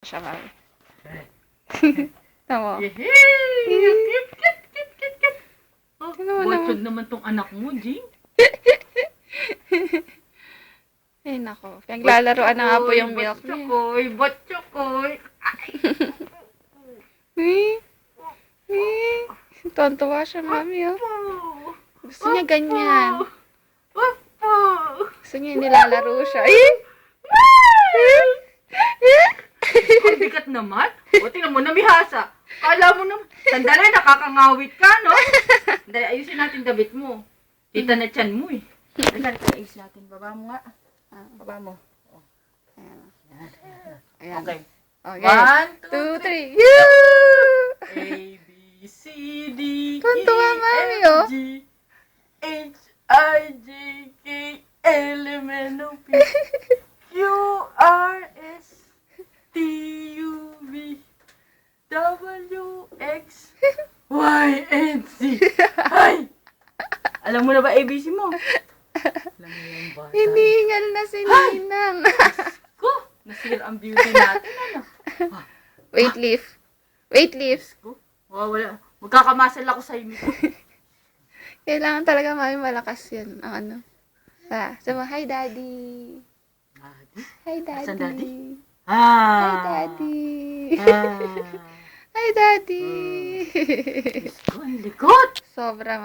Siya, mami. Tama. Yehey! Kit. Oh, Tingnan mo botog naman tong anak mo, Jing. Ay, nako. Naglalaroan na nga po yung milk niya. Botchokoy. Tontuwa siya, mami, oh. Gusto niya ganyan. Gusto niya nilalaro siya. Ang bigat naman. O, tingnan mo, namihasa. Kala mo naman, sandali, nakakangawit ka, no? Dahil ayusin natin dabit mo. Tita na tiyan mo, eh. Dahil, ayusin natin. Baba mo nga. Baba mo. Ayan. Okay. Okay. 1, 2, 2, 3. A, B, C, D, Tontuwa, E, mami, F, oh. G, H, I, J, K, L, M, N, O, P, Q, R, S, T, U, V, W, X, Y, and Z. Ay! Alam mo na ba ABC mo? Alam mo yung bata. Hinihingal na si Ninang. Ko! Nasira ang beauty natin, ano? Wait, lift. Wait, lift. Ko? Wala. Magkakamasal ako sa inyo. Kailangan talaga, mami, malakas yun. Ang ano. Sama, hi, daddy. Hi, daddy. Asan daddy? Hi, daddy. Hi, daddy. Ko, ang likot! Sobra,